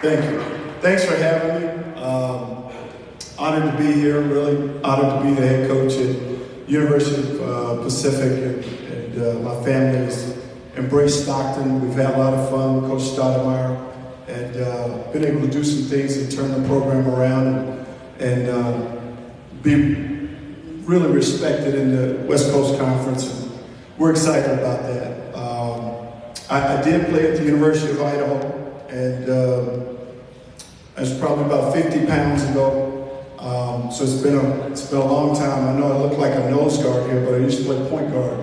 Thank you. Thanks for having me. Honored to be here, really honored to be the head coach at University of Pacific, and my family has embraced Stockton. We've had a lot of fun with Coach Stoudemire, and been able to do some things and turn the program around and be really respected in the West Coast Conference. And we're excited about that. I did play at the University of Idaho, and it was probably about 50 pounds ago. So it's been a long time. I know I look like a nose guard here, but I used to play point guard.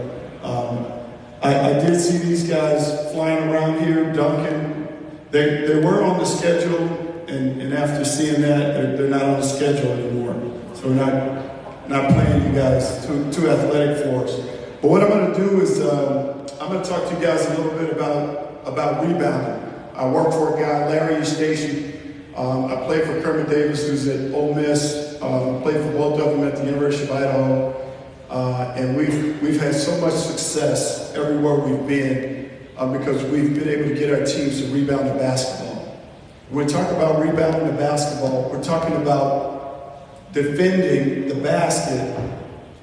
I did see these guys flying around here, dunking. They were on the schedule, and after seeing that, they're not on the schedule anymore. So we're not playing you guys too athletic for us. But what I'm going to do is I'm going to talk to you guys a little bit about rebounding. I work for a guy, Larry Eustachian. I played for Kermit Davis, who's at Ole Miss. Played for both of them at the University of Idaho. And we've had so much success everywhere we've been because we've been able to get our teams to rebound the basketball. When we talk about rebounding the basketball, we're talking about defending the basket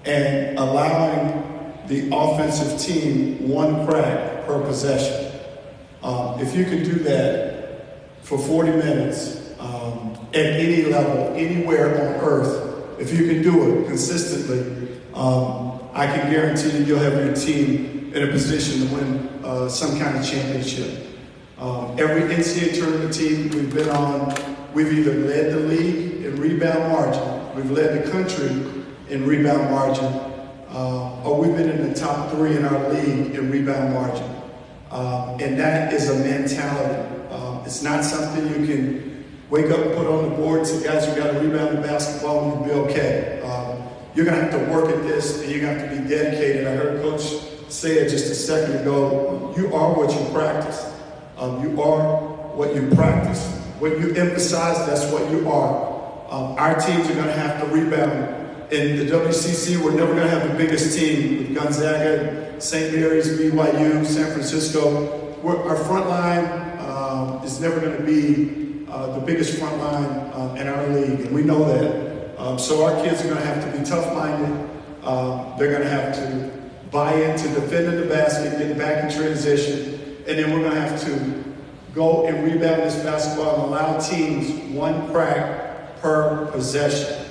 and allowing the offensive team one crack per possession. If you can do that for 40 minutes, at any level, anywhere on earth, if you can do it consistently, I can guarantee you'll have your team in a position to win some kind of championship. Every NCAA tournament team we've been on, we've either led the league in rebound margin, we've led the country in rebound margin, or we've been in the top 3 in our league in rebound margin. And that is a mentality. It's not something you can wake up and put on the board and say, guys, we got to rebound the basketball and we'll be okay. You're going to have to work at this, and you're going to have to be dedicated. I heard Coach say it just a second ago. You are what you practice. You are what you practice. When you emphasize, that's what you are. Our teams are going to have to rebound. In the WCC, we're never going to have the biggest team with Gonzaga, St. Mary's, BYU, San Francisco. Our front line is never going to be the biggest front line in our league, and we know that. So our kids are going to have to be tough-minded. They're going to have to buy into defending the basket, getting back in transition, and then we're going to have to go and rebound this basketball and allow teams one crack per possession.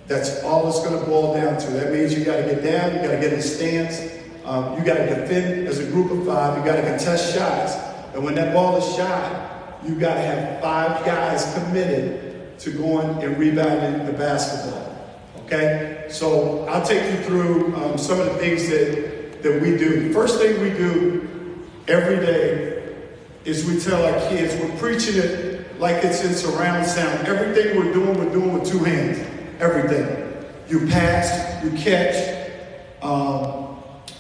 That's all it's going to boil down to. That means you got to get down, you got to get in stance, you got to defend as a group of 5, you got to contest shots, and when that ball is shot, you got to have 5 guys committed to going and rebounding the basketball, okay? So I'll take you through some of the things that we do. The first thing we do every day is we tell our kids, we're preaching it like it's in surround sound. Everything we're doing with 2 hands, everything. You pass, you catch,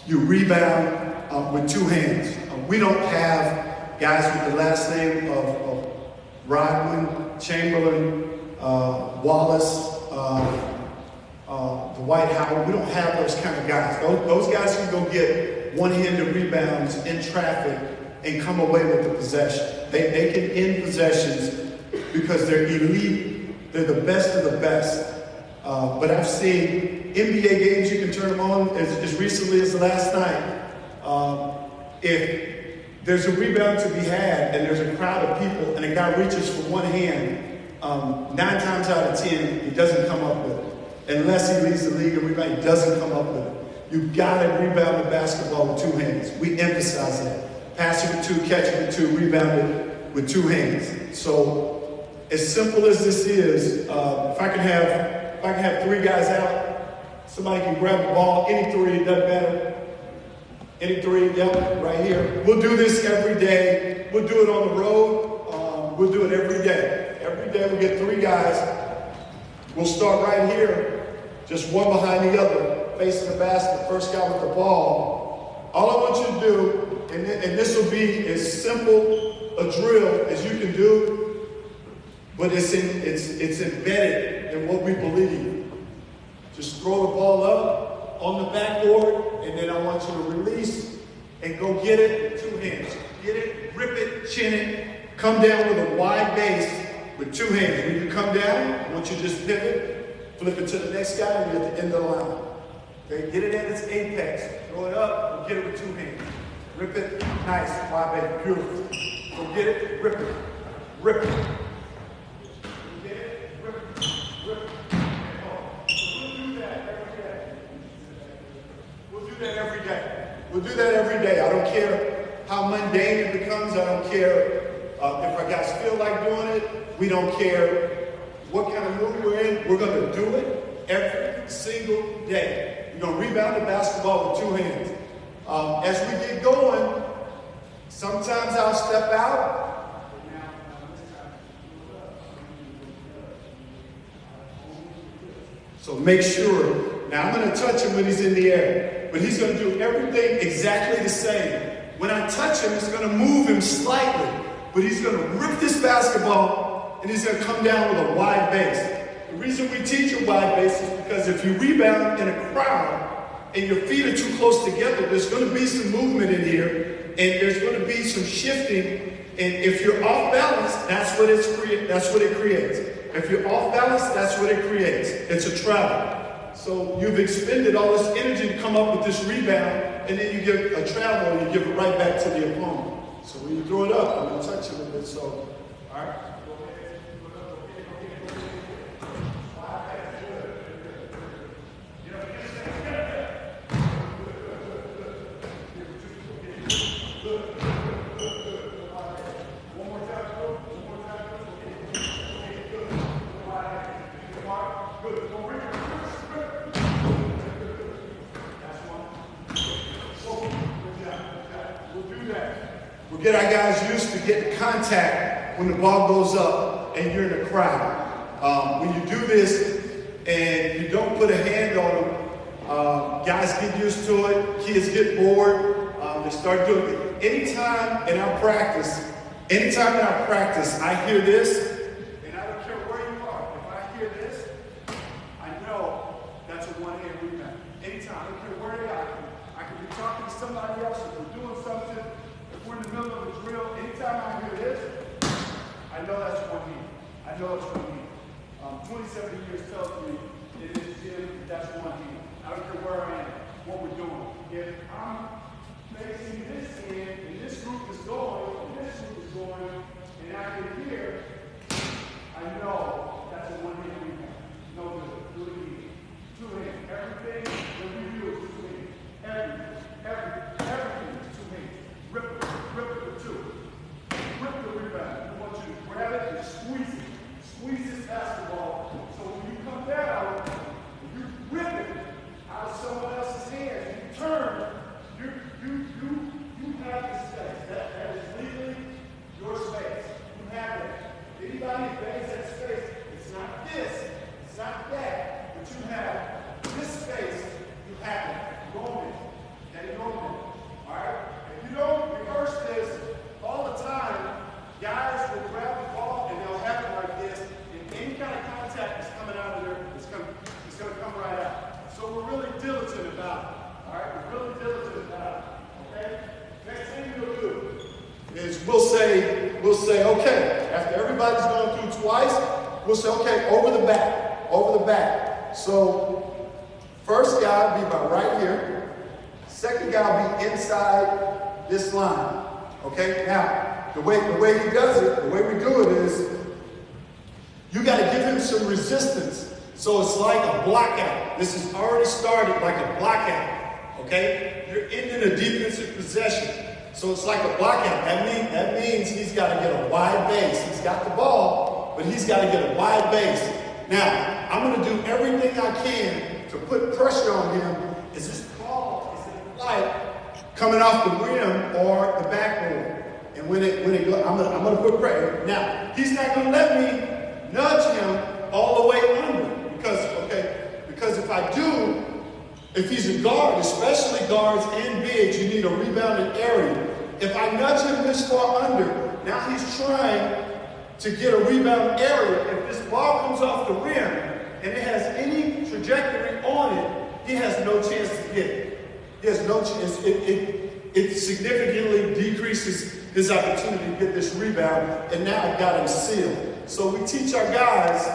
you rebound with 2 hands. We don't have guys with the last name of Rodman, Chamberlain, Wallace, Dwight Howard. We don't have those kind of guys. Those guys can go get one-handed rebounds in traffic and come away with the possession. They can end possessions because they're elite. They're the best of the best. But I've seen NBA games, you can turn them on as recently as last night. If there's a rebound to be had and there's a crowd of people and a guy reaches for one hand, 9 times out of 10, he doesn't come up with it. Unless he leads the league in rebound, he doesn't come up with it. You've got to rebound the basketball with 2 hands. We emphasize that. Pass it with 2, catch it with 2, rebound it with 2 hands. So as simple as this is, if I can have 3 guys out, somebody can grab the ball, any 3, it doesn't matter. Any 3, yep, right here. We'll do this every day. We'll do it on the road. We'll do it every day. Every day we'll get 3 guys. We'll start right here, just one behind the other, facing the basket, first guy with the ball. All I want you to do, and this will be as simple a drill as you can do, but it's embedded in what we believe. Just throw the ball up on the backboard, and then I want you to release and go get it with 2 hands. Get it, rip it, chin it, come down with a wide base with two hands. When you come down, I want you to just pivot, flip it to the next guy, and you're at the end of the line. Okay, get it at its apex, throw it up, and get it with two hands. Rip it, nice, wide base, beautiful. Go get it, rip it, rip it. Get it, rip it, rip it. We'll do that every day. We'll do that every day. We'll do that every day. I don't care how mundane it becomes. I don't care if our guys feel like doing it. We don't care what kind of mood we're in. We're going to do it every single day. We're going to rebound the basketball with two hands. As we get going, sometimes I'll step out. So make sure. Now I'm going to touch him when he's in the air, but he's going to do everything exactly the same. When I touch him, it's going to move him slightly, but he's going to rip this basketball and he's going to come down with a wide base. The reason we teach a wide base is because if you rebound in a crowd and your feet are too close together, there's going to be some movement in here, and there's going to be some shifting. And if you're off balance, that's what it creates. If you're off balance, that's what it creates. It's a travel. So you've expended all this energy to come up with this rebound, and then you give a travel and you give it right back to the opponent. So when you throw it up, I'm going to touch it a little bit. So, all right. We'll get our guys used to getting contact when the ball goes up and you're in a crowd. When you do this and you don't put a hand on them, guys get used to it, kids get bored, they start doing it. Anytime in our practice, I hear this, and I don't care where you are, if I hear this, I know that's a one-hand rebound. Anytime, I don't care where they are. I can be talking to somebody else, if we're doing something, if we're in the middle of a drill, anytime I hear this, I know that's one hand. I know it's one hand. 27 years tells me in this gym that's one hand. I don't care where I am, what we're doing. If I'm facing this hand, and this group is going, and this group is going, and I can hear, I know that's a one-hand rebound. No good. Do it again. Two hands. Everything that we do is two hands. Everything is two hands. Rip it with two. Rip the rebound. I want you to grab it and squeeze it. Squeeze this basketball. So when you come down, you rip it out of someone else's hands. You turn. You have the space. That is legally your space. You have it. Anybody invades that space, it's not this, it's not that, but you have this space. You have it. Go in. Okay, go in. All right. If you don't rehearse this all the time, guys will grab the ball and they'll have it like this, and any kind of contact that's coming out of there, it's going to come right out. So we're really diligent about it. All right, we're really diligent about it. Okay. Next thing we'll do is we'll say, okay, after everybody's gone through twice, we'll say, okay, over the back. So first guy will be about right here. Second guy will be inside this line. Okay, now the way he does it, the way we do it is you got to give him some resistance. So it's like a blockout. This has already started like a blockout. Okay, you're ending a defensive possession. So it's like a blockout. That means he's got to get a wide base. He's got the ball, but he's got to get a wide base. Now, I'm going to do everything I can to put pressure on him. Is this ball is in flight coming off the rim or the backboard? And when it goes, I'm going to put pressure. Now, he's not going to let me nudge him all the way under because if I do, if he's a guard, especially guards and bigs, you need a rebounding area. If I nudge him this far under, now he's trying to get a rebound area. If this ball comes off the rim and it has any trajectory on it, he has no chance to get it. He has no chance. It significantly decreases his opportunity to get this rebound, and now I got him sealed. So we teach our guys,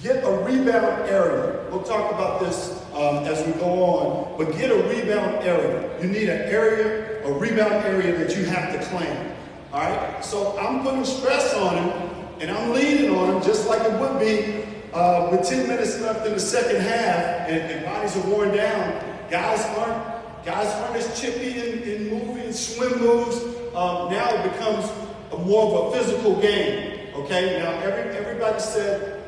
get a rebound area. We'll talk about this as we go on, but get a rebound area. You need an area, a rebound area that you have to claim. All right? So I'm putting stress on him, and I'm leaning on him just like it would be with 10 minutes left in the second half, and bodies are worn down. Guys aren't as chippy in moving, swim moves. Now it becomes more of a physical game. Okay? Now everybody said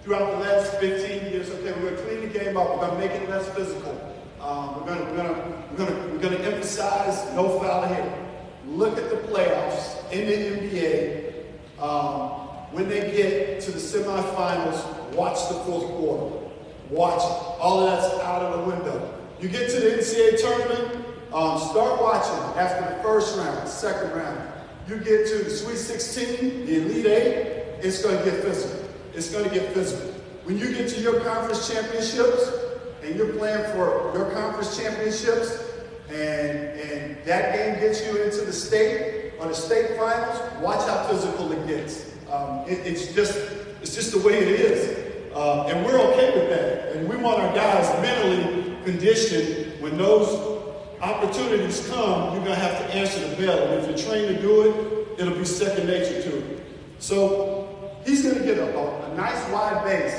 throughout the last 15 years, okay, we're going to clean the game up. We're going to make it less physical. We're going to emphasize no foul here. Look at the playoffs in the NBA. When they get to the semifinals, watch the fourth quarter. Watch it. All of that's out of the window. You get to the NCAA tournament, start watching after the first round, second round. You get to the Sweet 16, the Elite Eight, it's going to get physical. It's going to get physical. When you get to your conference championships, and you're playing for your conference championships, and that game gets you into the state or the state finals, watch how physical it gets. It's just the way it is. And we're okay with that. And we want our guys mentally conditioned. When those opportunities come, you're going to have to answer the bell. And if you're trained to do it, it'll be second nature to it. So he's going to get a nice wide base.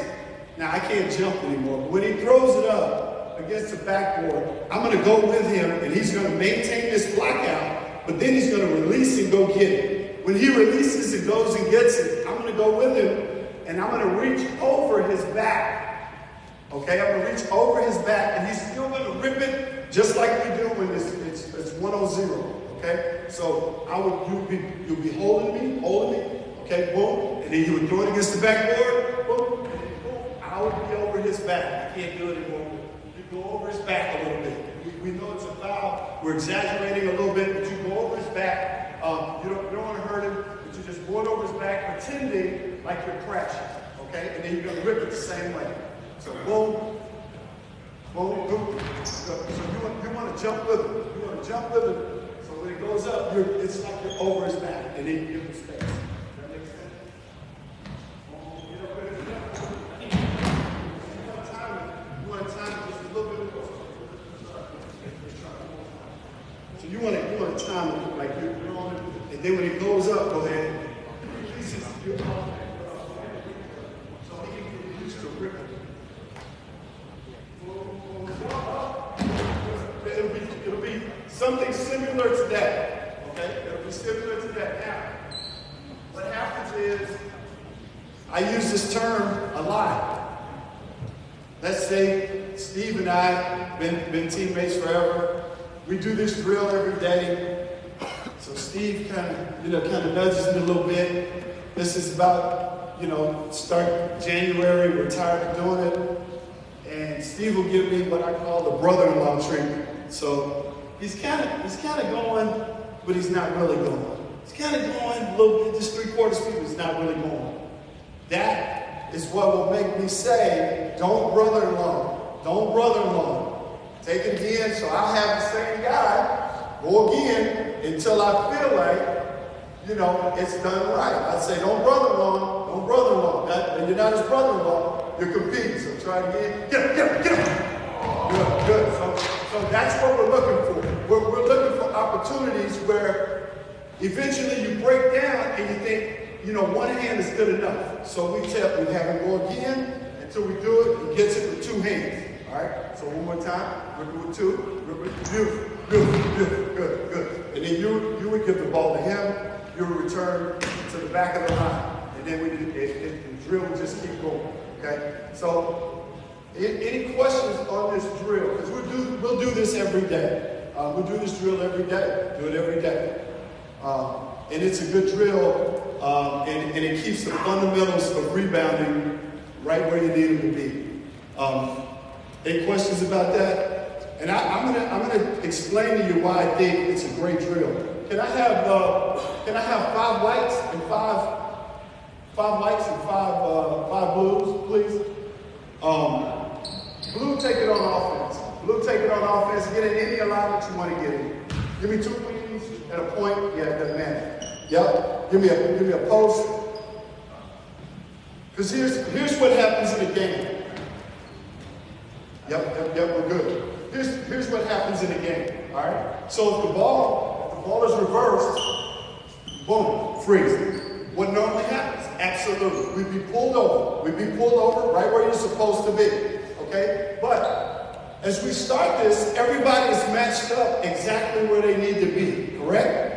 Now, I can't jump anymore, but when he throws it up against the backboard, I'm going to go with him, and he's going to maintain this blackout, but then he's going to release and go get it. When he releases and goes and gets it, I'm going to go with him, and I'm going to reach over his back. Okay, I'm going to reach over his back, and he's still going to rip it just like we do when it's 1-0. Okay, so you'll be holding me. Okay, boom, and then you would throw it against the backboard. Boom, and then boom. I would be over his back. I can't do it anymore. You go over his back a little bit. We know it's a foul. We're exaggerating a little bit, but you go over his back. You don't want to hurt him, but you're just going over his back, pretending like you're crashing. Okay, and then you're going to rip it the same way. So boom, boom, boom. So you want to jump with him. You want to jump with him. So when it goes up, it's like you're over his back, and then you give him space. That makes sense? You want to time it just a little bit. So you want to time it like you're on it, and then when it goes up, go ahead. Releases your arm. So he can use the ripple. It'll be something similar to that. Okay? It'll be similar to that. Now, what happens is, I use this term a lot. Let's say Steve and I been teammates forever. We do this drill every day. So Steve kind of nudges me a little bit. This is about, start January, we're tired of doing it. And Steve will give me what I call the brother-in-law treatment. So he's kind of going, but he's not really going. He's kind of going a little bit, just 3/4 speed, but he's not really going. That is what will make me say, don't brother-in-law, don't brother-in-law. Take it again, so I'll have the same guy go again until I feel like, it's done right. I say, don't brother-in-law, don't brother-in-law. And you're not his brother-in-law, you're competing. So try it again. Get him. Good. So that's what we're looking for. We're looking for opportunities where eventually you break down and you think, one hand is good enough. So we have him go again until we do it. He gets it with 2 hands. All right? So one more time. Rip it with 2. Rip it. Beautiful. Good. And then you would give the ball to him. You would return to the back of the line. And then the drill would just keep going. Okay? So any questions on this drill? Because we'll do this every day. We'll do this drill every day. Do it every day. And it's a good drill. And it keeps the fundamentals of rebounding right where you need them to be. Any questions about that? And I'm gonna explain to you why I think it's a great drill. Can I have 5 whites and 5 5 blues, please? Blue, take it on offense. Get in any alignment you want to get in. Give me 2 queens. and a point. Yeah, it doesn't matter. Yep. Give me a post. Because here's what happens in a game. Yep, we're good. Here's what happens in a game. All right. So if the ball is reversed, boom, freeze. What normally happens? Absolutely. We'd be pulled over. We'd be pulled over right where you're supposed to be. Okay? But as we start this, everybody is matched up exactly where they need to be. Correct?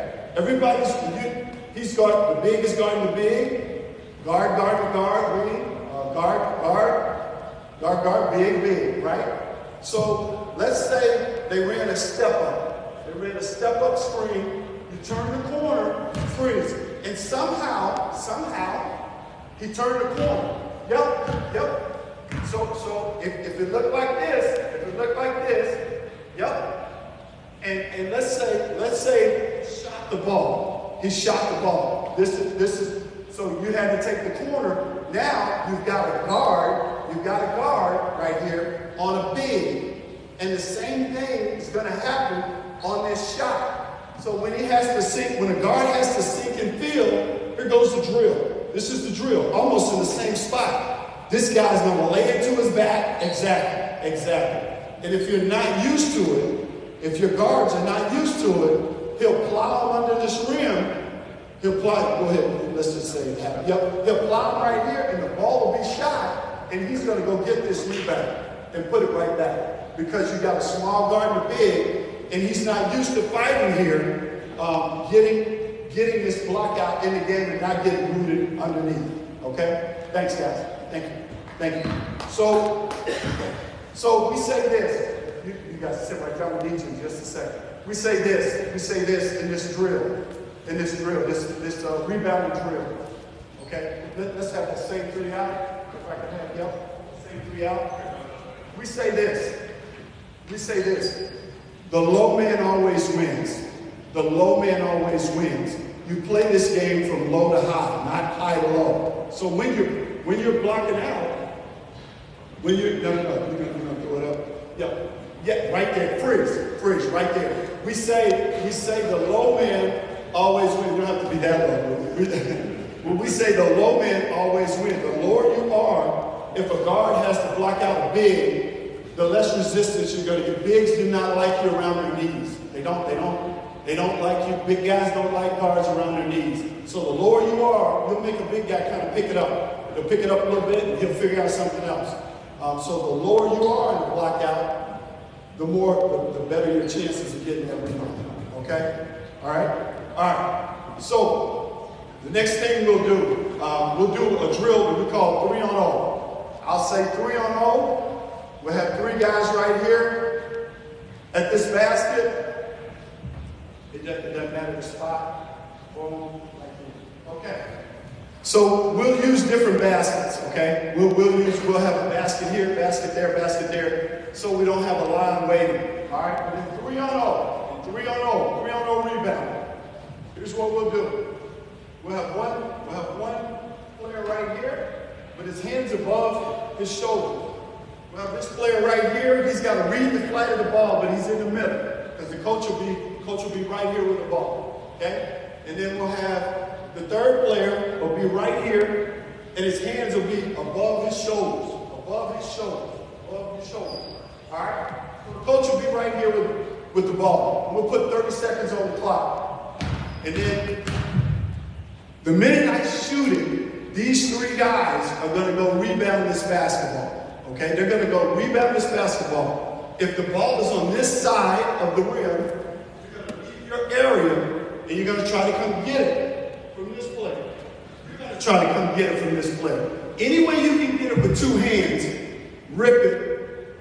He's got the big is guarding the big, guard, wing, guard, big, right? So let's say they ran a step up. They ran a step up screen. You turn the corner, freeze. And somehow, he turned the corner. Yep. So if it looked like this, yep. And let's say he shot the ball. He shot the ball. This is so you had to take the corner. Now you've got a guard right here on a big. And the same thing is going to happen on this shot. So when a guard has to sink and field, here goes the drill. This is the drill, almost in the same spot. This guy's going to lay it to his back. Exactly. And if you're not used to it, if your guards are not used to it, he'll plow him under this rim. He'll plow, go ahead, let's just say it happened. Yep, he'll plow him right here, and the ball will be shot, and he's going to go get this rebound and put it right back. Because you got a small guard and a big, and he's not used to fighting here, getting this block out in the game and not getting rooted underneath. Okay? Thanks, guys. Thank you. So we say this. You guys sit right down. We need you in just a second. We say this in this drill. This rebounding drill. Okay? Let's have the same three out. If I can have same three out. We say this. The low man always wins. The low man always wins. You play this game from low to high, not high to low. So when you're blocking out, you're gonna throw it up. Yeah, right there. Freeze, right there. We say the low man always wins. You don't have to be that low. When we say the low man always wins, the lower you are, if a guard has to block out a big, the less resistance you're going to get. Bigs do not like you around their knees. They don't like you. Big guys don't like guards around their knees. So the lower you are, you'll make a big guy kind of pick it up. He'll pick it up a little bit and he'll figure out something else. So the lower you are in the block out, the better your chances of getting that rebound. Okay? All right. So the next thing we'll do a drill that we call 3-on-0. I'll say 3-on-0. We'll have three guys right here at this basket. It doesn't matter the spot. Boom, like this. Okay. So we'll use different baskets, okay? We'll have a basket here, basket there, so we don't have a line waiting. All right? And then 3-on-0, 3-on-0 rebound. Here's what we'll do. We'll have one player right here with his hands above his shoulders. We'll have this player right here. He's got to read the flight of the ball, but he's in the middle because the coach will be right here with the ball. Okay? And then we'll have the third player will be right here, and his hands will be above his shoulders. All right? So the coach will be right here with the ball. We'll put 30 seconds on the clock. And then the minute I shoot it, these three guys are going to go rebound this basketball. Okay, they're going to go rebound this basketball. If the ball is on this side of the rim, you're going to leave your area, and you're going to try to come get it from this player. You're going to try to come get it from this player. Any way you can get it with two hands, rip it,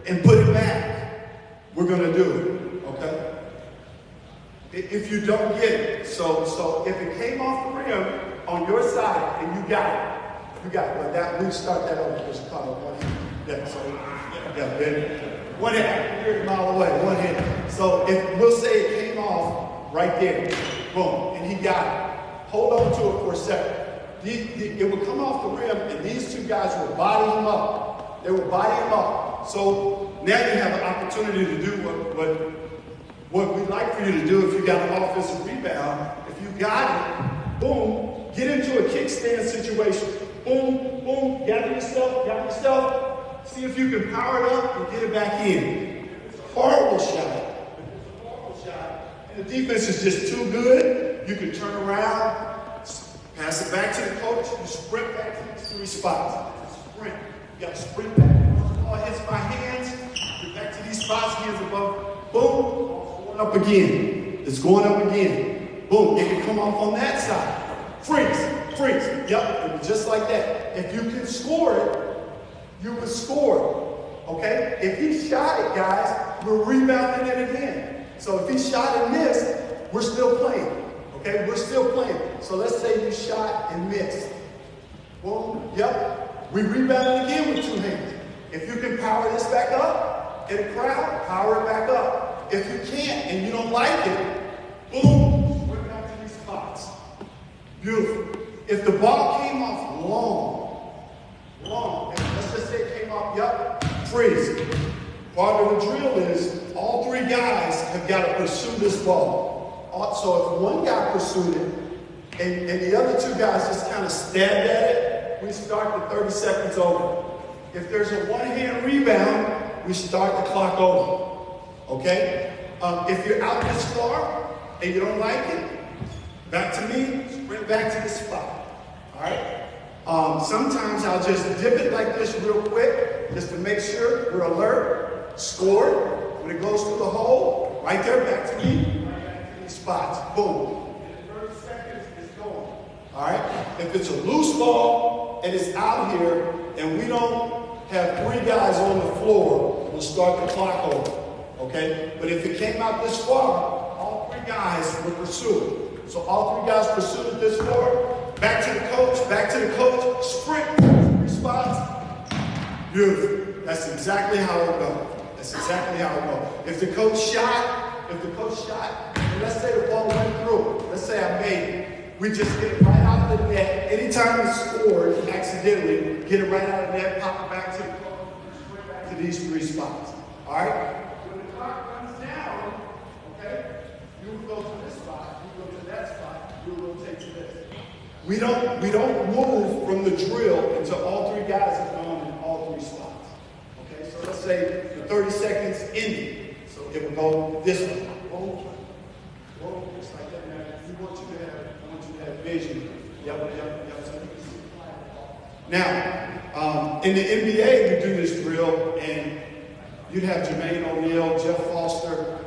and put it back, we're going to do it, okay? If you don't get it, so if it came off the rim on your side, and you got it. Well, we start that over because you caught it one hand. One hit, you're a mile away, one hit. So if we'll say it came off right there, boom, and he got it. Hold on to it for a second. It would come off the rim, and these two guys would body him up. They would body him up. So now you have an opportunity to do What we'd like for you to do if you got an offensive rebound, if you got it, boom, get into a kickstand situation. Boom, boom, gather yourself. See if you can power it up and get it back in. It's a horrible shot. And the defense is just too good. You can turn around, pass it back to the coach, you sprint back to these 3 spots. Sprint. You got to sprint back. Once the ball hits my hands, get back to these spots, hands above. Boom. It's going up again. It's going up again. Boom. It can come off on that side. Freeze. Yep. It was just like that. If you can score it, you can score it. Okay? If he shot it, guys, we're rebounding it again. So if he shot and missed, we're still playing. Okay? We're still playing. So let's say you shot and missed. Boom. Yep. We rebound it again with 2 hands. If you can power this back up in a crowd, power it back up. If you can't and you don't like it, boom, swing back to these spots. Beautiful. If the ball came off long, and let's just say it came off, yep, freeze. Part of the drill is all 3 guys have got to pursue this ball. So if one guy pursued it and the other 2 guys just kind of stabbed at it, we start the 30 seconds over. If there's a one-hand rebound, we start the clock over. Okay? If you're out this far and you don't like it, back to me, sprint back to the spot. All right? Sometimes I'll just dip it like this real quick, just to make sure we're alert, score. When it goes through the hole, right there, back to me, right back to these spots. Boom. In 30 seconds, it's going. All right? If it's a loose ball and it's out here and we don't have 3 guys on the floor, we'll start the clock over. Okay? But if it came out this far, all 3 guys will pursue it. So all 3 guys pursued it this far. Back to the coach, sprint, 3 spots. Beautiful. That's exactly how it goes. If the coach shot, and let's say the ball went through, let's say I made it, we just get it right out of the net. Anytime we scored accidentally, get it right out of the net, pop it back to the coach, sprint back to these 3 spots. All right? When the clock runs down, okay, you will go to this spot, you go to that spot, you will rotate to this. We don't move from the drill until all 3 guys have gone in all 3 spots. Okay, so let's say the 30 seconds ended. So it will go this way. Whoa, just like that. Now, I want you to have vision. Yep. So you can see the flag. Now, in the NBA, we do this drill, and you'd have Jermaine O'Neal, Jeff Foster,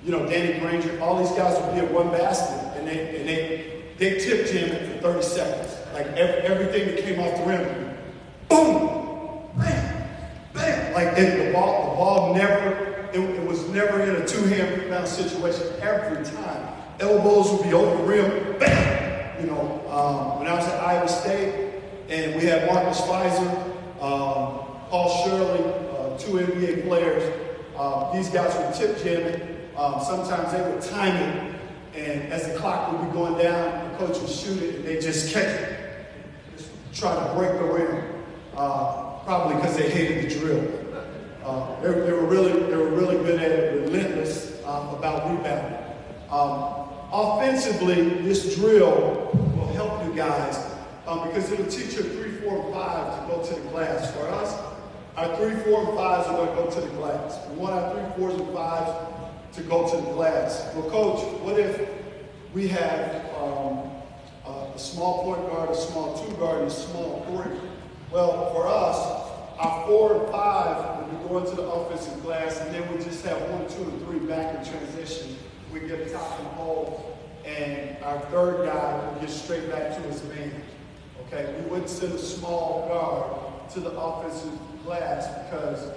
Danny Granger. All these guys would be at one basket, and they tip jam it for 30 seconds. Like everything that came off the rim, boom, bam, bam. Like the ball never, it was never in a 2-hand rebound situation every time. Elbows would be over the rim, bam. When I was at Iowa State, and we had Marcus Fizer, Paul Shirley, 2 NBA players. These guys would tip jam it. Sometimes they would time it. And as the clock would be going down, the coach would shoot it, and they just catch it, just try to break the rim. Probably because they hated the drill. They were really good at it, relentless about rebounding. Offensively, this drill will help you guys because it'll teach you 3, 4, and 5 to go to the glass. For us, our 3, 4, and 5s are going to go to the glass. We want our 3, 4s, and 5s to go to the glass. Well, Coach, what if we have a small point guard, a small 2 guard, and a small 3? Well, for us, our 4 and 5 will be going to the offensive glass, and then we just have 1, 2, and 3 back in transition. We get a top and hole, and our 3rd guy will get straight back to his man. Okay, we wouldn't send a small guard to the offensive glass because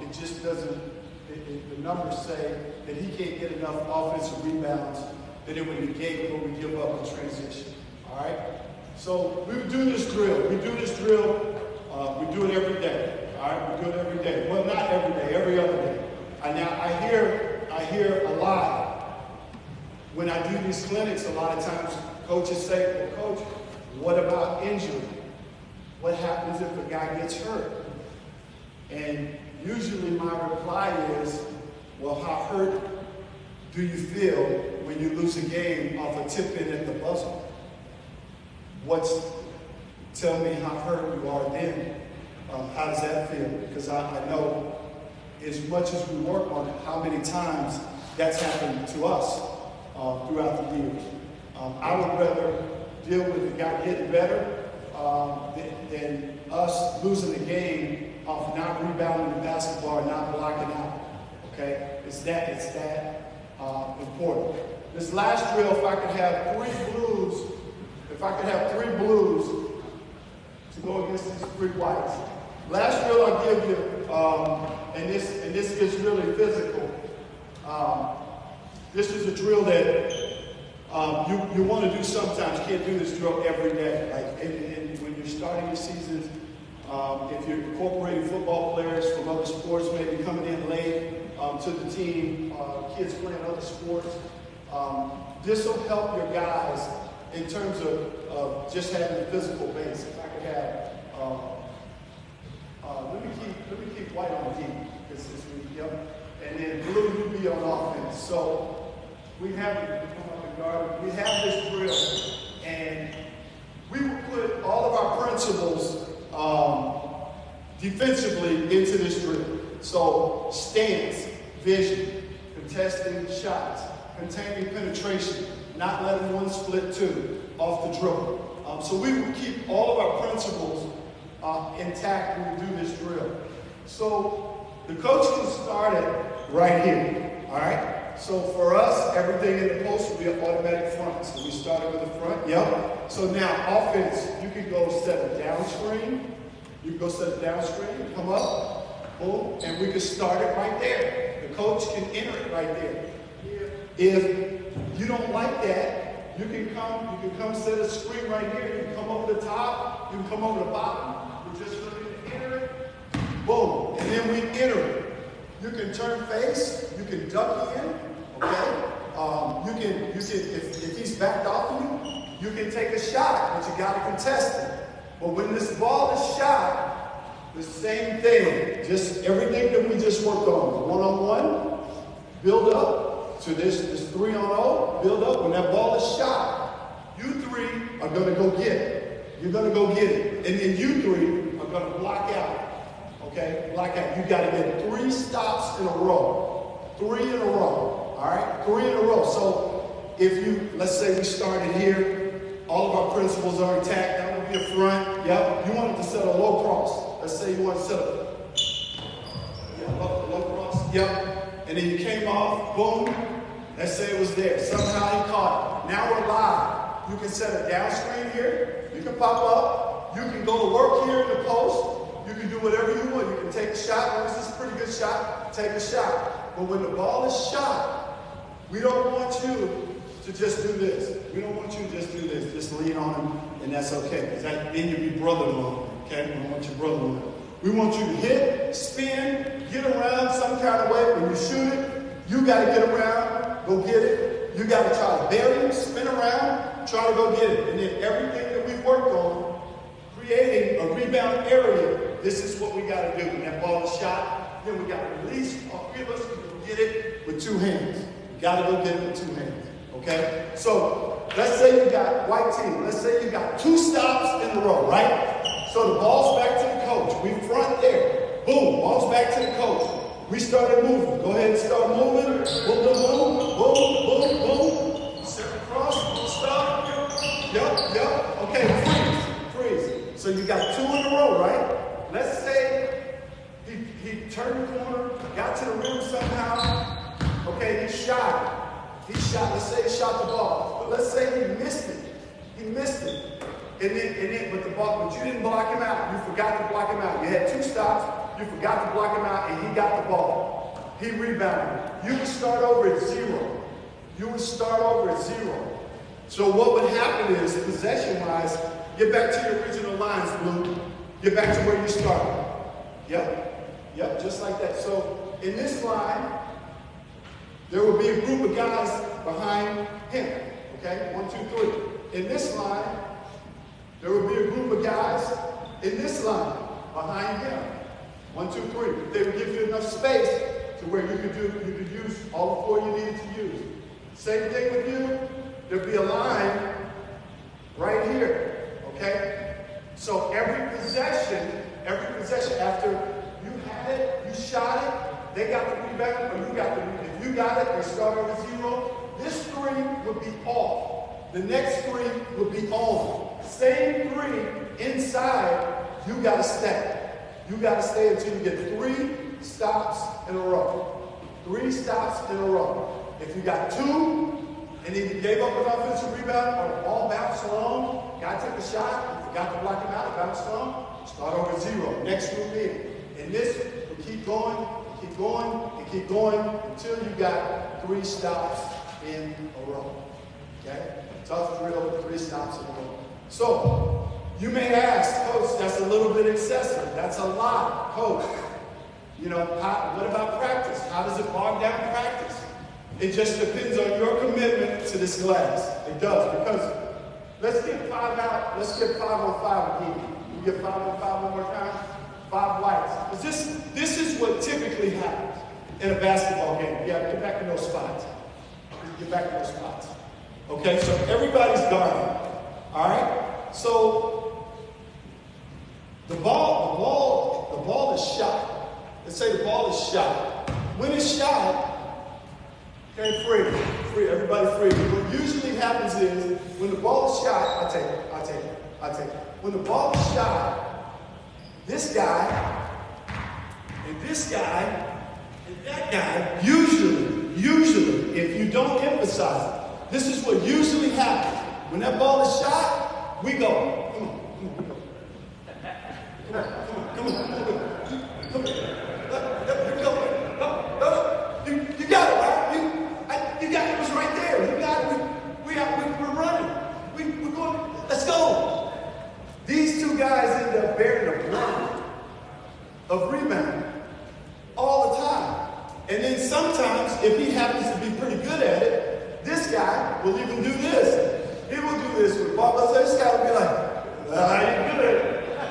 it just doesn't. The numbers say that he can't get enough offensive rebounds that it would negate what we give up in transition. All right? So we do this drill. We do it every day. All right? We do it every day. Well, not every day, every other day. Now I hear a lot when I do these clinics. A lot of times coaches say, "Well, Coach, what about injury? What happens if a guy gets hurt?" And usually my reply is, Well, how hurt do you feel when you lose a game off a tip-in at the buzzer? Tell me how hurt you are then. How does that feel? Because I know as much as we work on it, how many times that's happened to us throughout the years. I would rather deal with the guy getting better than us losing the game off not rebounding the basketball and not blocking out. Okay? It's that important. This last drill, if I could have three blues to go against these three whites. Last drill I'll give you, and this gets really physical. This is a drill that you want to do sometimes. You can't do this drill every day. Like when you're starting your season, if you're incorporating football players from other sports, maybe coming in late to the team, kids playing other sports, this will help your guys in terms of just having a physical base. If I could have, let me keep white on D. And then blue would be on offense. So we have this drill, and we will put all of our principles defensively into this drill. So stance, vision, contesting shots, containing penetration, not letting one split two off the dribble. So we will keep all of our principles intact when we do this drill. So the coach can start it right here, all right? So for us, everything in the post will be an automatic front. So we started with the front, yep. So now offense, you can go set a down screen. You can go set a down screen, come up, boom, and we can start it right there. The coach can enter it right there. If you don't like that, you can come set a screen right here. You can come over the top, you can come over the bottom. We're just looking to enter it, boom, and then we enter it. You can turn face, you can duck in, okay? If he's backed off of you, you can take a shot, but you got to contest it. But when this ball is shot, the same thing, just everything that we just worked on, one-on-one, build up to this 3-on-0, build up. When that ball is shot, you three are going to go get it. You're going to go get it. And then you three are going to block out. Okay, block out. You got to get 3 stops in a row. 3 in a row. All right, 3 in a row. So if let's say we started here, all of our principles are intact. That would be a front. Yep. You wanted to set a low cross. Let's say you want to set a low cross. Yep. And then you came off. Boom. Let's say it was there. Somehow you caught it. Now we're live. You can set a down screen here. You can pop up. You can go to work here in the post. You can do whatever you want. You can take a shot. This is a pretty good shot. Take a shot. But when the ball is shot, we don't want you to just do this. We don't want you to just do this. Just lean on him, and that's okay. Because then you'll be brother-in-law. Okay? We don't want your brother-in-law. We want you to hit, spin, get around some kind of way. When you shoot it, you got to get around, go get it. You got to try to bury him, spin around, try to go get it. And then everything that we've worked on, creating a rebound area, this is what we got to do. When that ball is shot, then we got to release. All 3 of us can get it with 2 hands. We got to go get it with 2 hands. Okay? So let's say you got white team. Let's say you got 2 stops in a row, right? So the ball's back to the coach. We front there. Boom. Ball's back to the coach. We started moving. Go ahead and start moving. Boom, boom, boom. Boom, boom, boom. Set across. Stop. Yep. Okay, freeze. So you got 2 in a row, right? Let's say he turned the corner, got to the rim somehow. Okay, he shot. Let's say he shot the ball. But let's say he missed it. But you didn't block him out. You forgot to block him out. You had 2 stops. You forgot to block him out, and he got the ball. He rebounded. You would start over at 0. So what would happen is, possession-wise, get back to your original lines, Blue. Get back to where you started. Yep, just like that. So in this line, there will be a group of guys behind him. Okay, 1, 2, 3. In this line, there will be a group of guys in this line behind him. 1, 2, 3. They will give you enough space to where you could use all the floor you needed to use. Same thing with you. There'd be a line right here, okay? So every possession after you had it, you shot it, they got the rebound, or you got the rebound. If you got it, they start over 0. This 3 would be off. The next 3 would be on. Same 3 inside, you got to stay. You got to stay until you get 3 stops in a row. 3 stops in a row. If you got 2, and then you gave up an offensive rebound, or the ball bounced along, guy took a shot, you forgot to block him out, it bounced along, start over 0. Next group in. And this will keep going, keep going, and keep going until you got 3 stops in a row. Okay? Tough drill, 3 stops in a row. So, you may ask, Coach, that's a little bit excessive. That's a lot, Coach. You know, what about practice? How does it bog down practice? It just depends on your commitment to this class. It does, because let's get 5 out. Let's get 5 on 5 again. You get 5 on 5 one more time. 5 whites. Because this is what typically happens in a basketball game. You have to get back in those spots. Get back in those spots. Okay, so everybody's guarding. All right? So the ball is shot. Let's say the ball is shot. When it's shot, okay, free. Everybody free. What usually happens is when the ball is shot, I take it. When the ball is shot, this guy and this guy and that guy, usually, if you don't emphasize it, this is what usually happens. When that ball is shot, we go. Come on. You got it, right? You got it. It was right there. You got it. We're running. We're going. Let's go. These 2 guys end up bearing the brunt of rebound all the time. And then sometimes, if he happens to be pretty good at it, this guy will even do this. He will do this with the ball. So this guy will be like,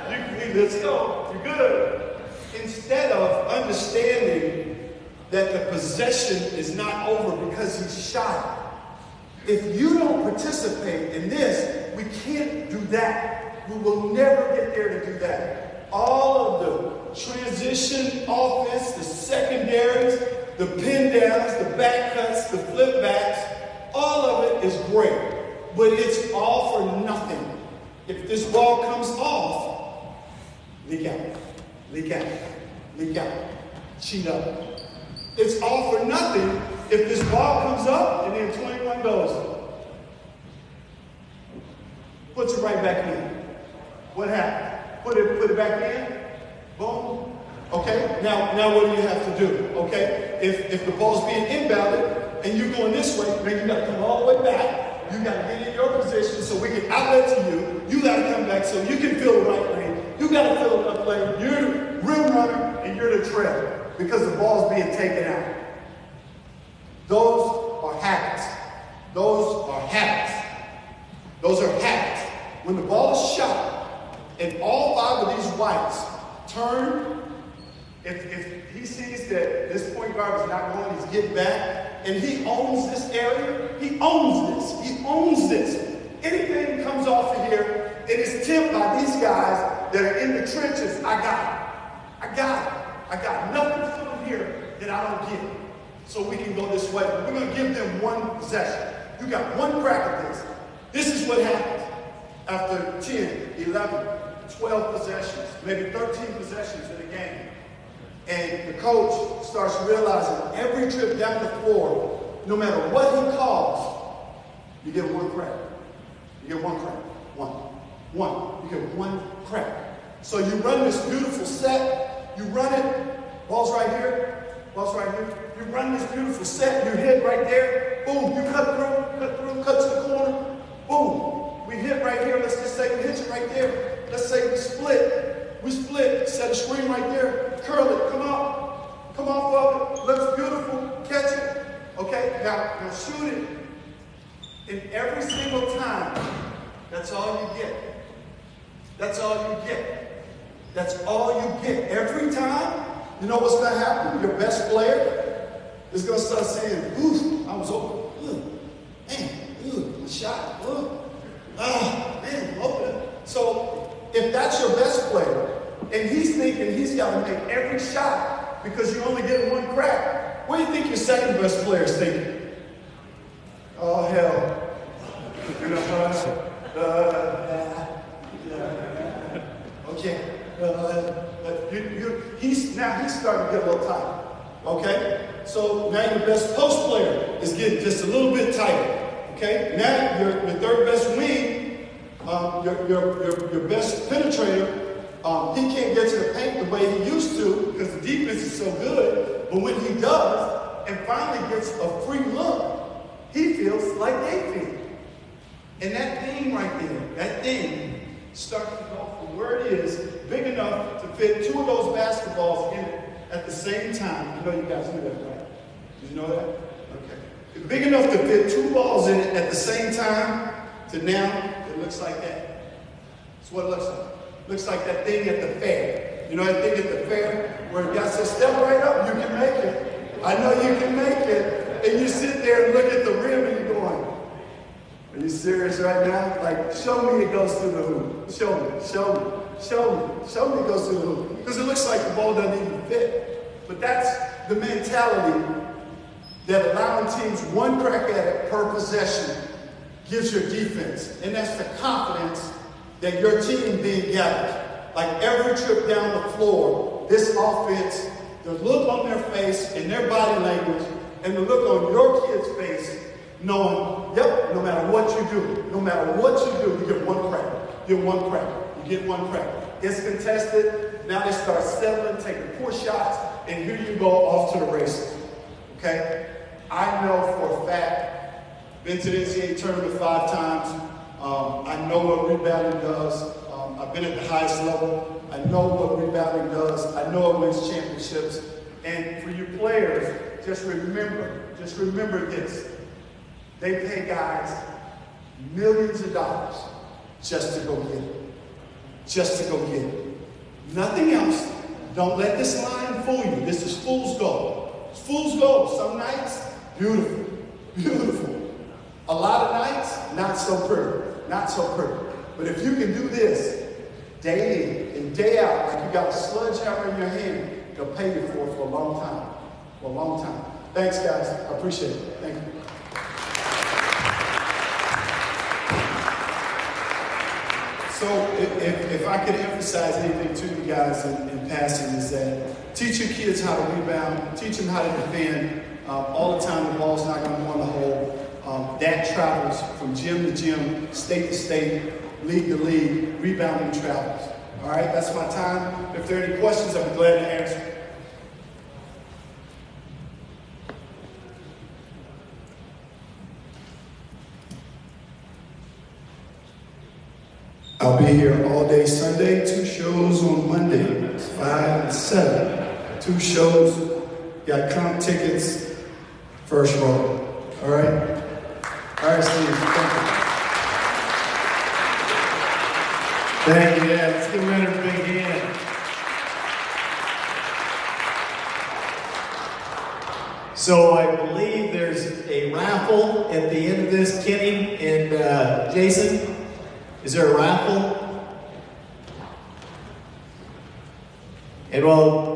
you're good. Let's go. You're good. Instead of understanding that the possession is not over because he's shot. If you don't participate in this, we can't do that. We will never get there to do that. All of the transition offense, the secondaries, the pin downs, the back cuts, the flip backs, all of it is great. But it's all for nothing. If this ball comes off, leak out. Cheat up. It's all for nothing if this ball comes up and then 21 goes. Puts it right back in. What happened? Put it back in. Boom. Okay? Now what do you have to do? Okay? If the ball's being inbounded and you're going this way, then you got to come all the way back. You got to get in your position so we can outlet to you. You got to come back so you can fill the right lane. You got to fill the left lane. You're the rim runner and you're the trail because the ball's being taken out. Those are habits. Those are habits. When the ball is shot and all 5 of these whites turn, if he sees that this point guard is not going, he's getting back, and he owns this area, he owns this. Anything that comes off of here, it is tipped by these guys that are in the trenches. I got nothing from here that I don't get. So we can go this way. We're going to give them 1 possession. You got 1 crack at this. This is what happens after 10, 11, 12 possessions, maybe 13 possessions in a game. And the coach starts realizing every trip down the floor, no matter what he calls, you get 1 crack. You get 1 crack. One. You get 1 crack. So you run this beautiful set. You run it. Ball's right here. You run this beautiful set. You hit right there. Boom. You cut through, cut to the corner. Boom. We hit right here. Let's just say we hit you right there. Let's say we split. Set a screen right there. Curl it. Come off of it. Looks beautiful. Catch it. Okay. Now shoot it. And every single time, that's all you get. Every time, you know what's going to happen? Your best player is going to start saying, ooh, I was open. Ooh, man, ooh, I shot. Ooh, man, I'm open. So if that's your best player, and he's thinking he's got to make every shot because you only get one crack, what do you think your second best player is thinking? Oh, hell. You know, okay. He's starting to get a little tight. Okay? So now your best post player is getting just a little bit tighter. Okay? Now your third best wing, your best penetrator, he can't get to the paint the way he used to because the defense is so good. But when he does and finally gets a free look, he feels like they feel. And that thing right there, that thing starts to go from where it is, big enough to fit two of those basketballs in it at the same time. I know you guys knew that, right? Did you know that? Okay. It's big enough to fit two balls in it at the same time to now it looks like that. That's what it looks like. Looks like that thing at the fair. You know that thing at the fair where the guy says, step right up, you can make it. I know you can make it. And you sit there and look at the rim and you're going, are you serious right now? Like, show me it goes through the hoop. Show me it goes through the hoop. Because it looks like the ball doesn't even fit. But that's the mentality that allowing teams one crack at it per possession gives your defense. And that's the confidence that your team being gathered. Like every trip down the floor, this offense, the look on their face and their body language, and the look on your kid's face, knowing, yep, no matter what you do, you get one crack. You get one crack. It's contested. Now they start settling, taking poor shots, and here you go off to the races. Okay? I know for a fact, been to the NCAA tournament 5 times. I know what rebounding does. I've been at the highest level. I know what rebounding does. I know it wins championships. And for you players, just remember this. They pay guys millions of dollars just to go get it. Nothing else. Don't let this line fool you. This is fool's gold. It's fool's gold. Some nights, beautiful. A lot of nights, not so pretty. But if you can do this day in and day out, like you got a sledgehammer in your hand, they'll pay you for a long time. Thanks, guys. I appreciate it. Thank you. So if I could emphasize anything to you guys in passing is that teach your kids how to rebound, teach them how to defend. All the time the ball's not going to go in the hole. That travels from gym to gym, state to state, league to league, rebounding travels. All right, that's my time. If there are any questions, I'll be glad to answer. I'll be here all day Sunday, 2 shows on Monday, 5 and 7. 2 shows, got comp tickets, first row. All right? All right, Steve, thank you. Thank you, yeah, let's give Leonard a big hand. So I believe there's a raffle at the end of this. Kenny and Jason, is there a raffle? And well,